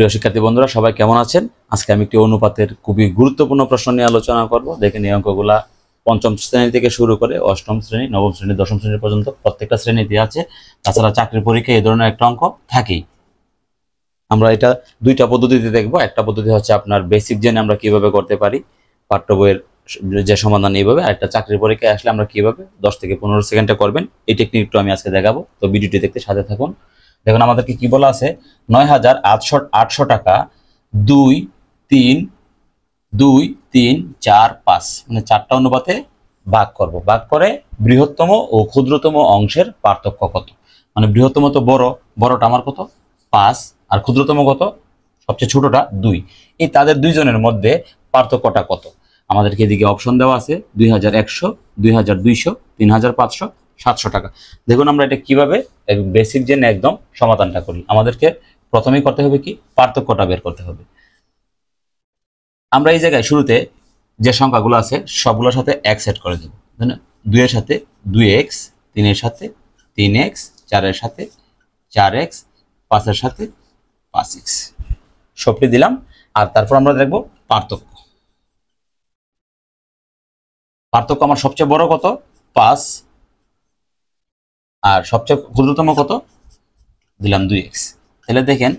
প্রিয় শিক্ষার্থী বন্ধুরা, সবাই কেমন আছেন? আজকে আমি একটি অনুপাতের খুবই গুরুত্বপূর্ণ প্রশ্ন নিয়ে আলোচনা করব। দেখেন, এই অঙ্কগুলা পঞ্চম শ্রেণী থেকে শুরু করে অষ্টম শ্রেণী, নবম শ্রেণী, দশম শ্রেণী পর্যন্ত প্রত্যেকটা শ্রেণীতে আছে। তাছাড়া চাকরির পরীক্ষায় এই ধরনের একটা অঙ্ক থাকেই। আমরা এটা দুইটা পদ্ধতিতে দেখব। একটা পদ্ধতি হচ্ছে আপনার বেসিক জেনে আমরা কিভাবে করতে পারি, পাঠ্য বইয়ের যে সমাধান এইভাবে, আর একটা চাকরির পরীক্ষায় আসলে আমরা কিভাবে 10 থেকে 15 সেকেন্ডে করবেন, এই টেকনিকটা আমি আজকে দেখাবো। তো ভিডিওটি দেখতে সাথে থাকুন। দেখুন, আমাদেরকে কি বলা আছে, ৯,৮০০ টাকা ২, ৩, ২, ৩, ৪, ৫ মানে চারটা অনুপাতে ভাগ করব। ভাগ করে বৃহত্তম ও ক্ষুদ্রতম অংশের পার্থক্য কত। মানে বৃহত্তম তো বড়টা আমার কত ৫, আর ক্ষুদ্রতম কত, সবচেয়ে ছোটটা ২। এই তাদের দুইজনের মধ্যে পার্থক্যটা কত। আমাদেরকে এদিকে অপশন দেওয়া আছে ২,১০০, ২,২০০, ৩,৫০০, ৭০০ টাকা। দেখুন, আমরা এটা কিভাবে বেসিক জেনে একদম সমাধানটা করি। আমাদেরকে প্রথমেই করতে হবে কি, পার্থক্যটা বের করতে হবে। আমরা এই জায়গায় শুরুতে যে সংখ্যাগুলো আছে সবগুলোর সাথে এক সেট করে দেব। 2 এর সাথে 2x, 3 এর সাথে 3x, 4 এর সাথে 4x, 5 এর সাথে 5x সবটি দিলাম। আর তারপর আমরা দেখব পার্থক্য। পার্থক্য আমার সবচেয়ে বড় কত 5, আর সবচেয়ে ক্ষুদ্রতম কত দিলাম 2x। তাহলে দেখেন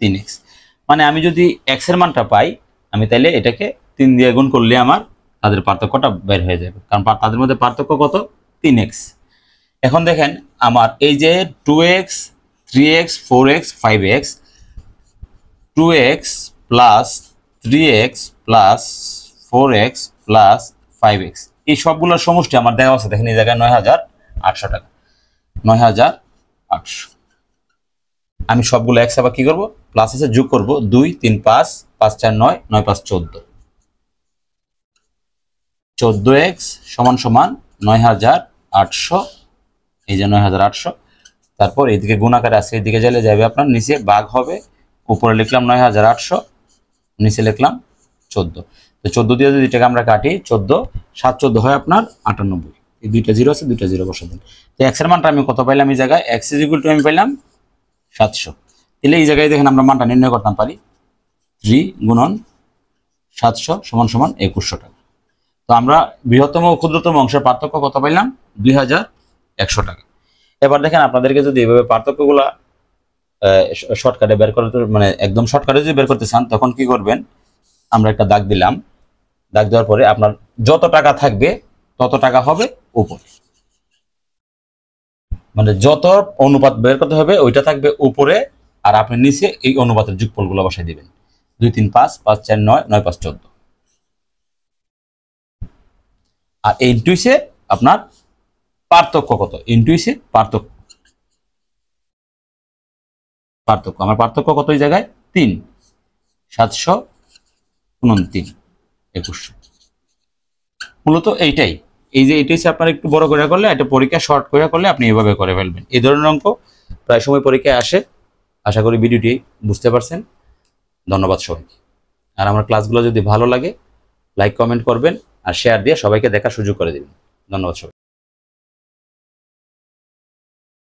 3x। মানে আমি যদি x এর মানটা পাই, আমি তাইলে এটাকে 3 দিয়ে গুণ করলে আমার তাদের পার্থক্যটা বের হয়ে যাবে, কারণ তাদের মধ্যে পার্থক্য কত 3x। এখন দেখেন, আমার এই যে 2x, 3x, 4x, 5x, 2x plus 3x plus 4x plus 5x, এই সবগুলোর সমষ্টি আমার দেওয়া আছে। দেখেন এই জায়গায় ৯,৮০০ টাকা, ৯,৮০০। আমি সবগুলো এক আবার কি করবো, প্লাস আছে যোগ করব। 2, 3, 5, 5, 4, 9, 9, 5, 14, 14x সমান সমান ৯,৮০০। এই যে ৯,৮০০। তারপর এইদিকে গুণাকারে আছে, এইদিকে যাইলে যাবে আপনার নিচে ভাগ হবে। উপরে লিখলাম ৯,৮০০, নিচে লিখলাম 14। তো 14 দিয়ে যদি এটাকে আমরা কাটি, 14, 7, 14 হয় আপনার 98। এই দুইটা জিরো আছে, দুইটা জিরো বসে দিন। তো এক্স এর মানটা আমি কত পাইলাম, এই জায়গায় এক্স ইজ ইকুয়াল টু আমি পাইলাম 700। তাহলে এই জায়গায় দেখেন আমরা মানটা নির্ণয় করতে পারি 3 গুণন 700 সমান সমান 2100 টাকা। তো আমরা বৃহত্তম ও ক্ষুদ্রতম অংশের পার্থক্য কত পাইলাম, ২,১০০ টাকা। এবার দেখেন, আপনাদেরকে যদি এভাবে পার্থক্যগুলা শর্টকাটে বের করতে, মানে একদম শর্টকাটে যদি বের করতে চান, তখন কি করবেন, আমরা একটা দাগ দিলাম। দাগ দেওয়ার পরে আপনার যত টাকা থাকবে তত টাকা হবে উপরে, মানে যত অনুপাত বের করতে হবে ওইটা থাকবে উপরে, আর আপনি নিচে এই অনুপাতের যোগফলগুলো বসাই দিবেন। 2, 3, 5, 5, 4, 9, 9, 5, 14। আর ইনটুইসে আপনার পার্থক্য কত, ইনটুইসে পার্থক্য আমার পার্থক্য কত এই জায়গায় 3, 729, 2100। মূলত এইটাই, এই যে এটাই আপনার একটু বড় করে করলে, এটা পরীক্ষা শর্ট করে করলে আপনি এইভাবে করে ফেলবেন। এই ধরনের অঙ্ক প্রায় সময় পরীক্ষায় আসে। আশা করি ভিডিওটি বুঝতে পারছেন। ধন্যবাদ সবাইকে। আর আমার ক্লাসগুলো যদি ভালো লাগে, লাইক কমেন্ট করবেন আর শেয়ার দিয়ে সবাইকে দেখার সুযোগ করে দেবেন। ধন্যবাদ সবাই।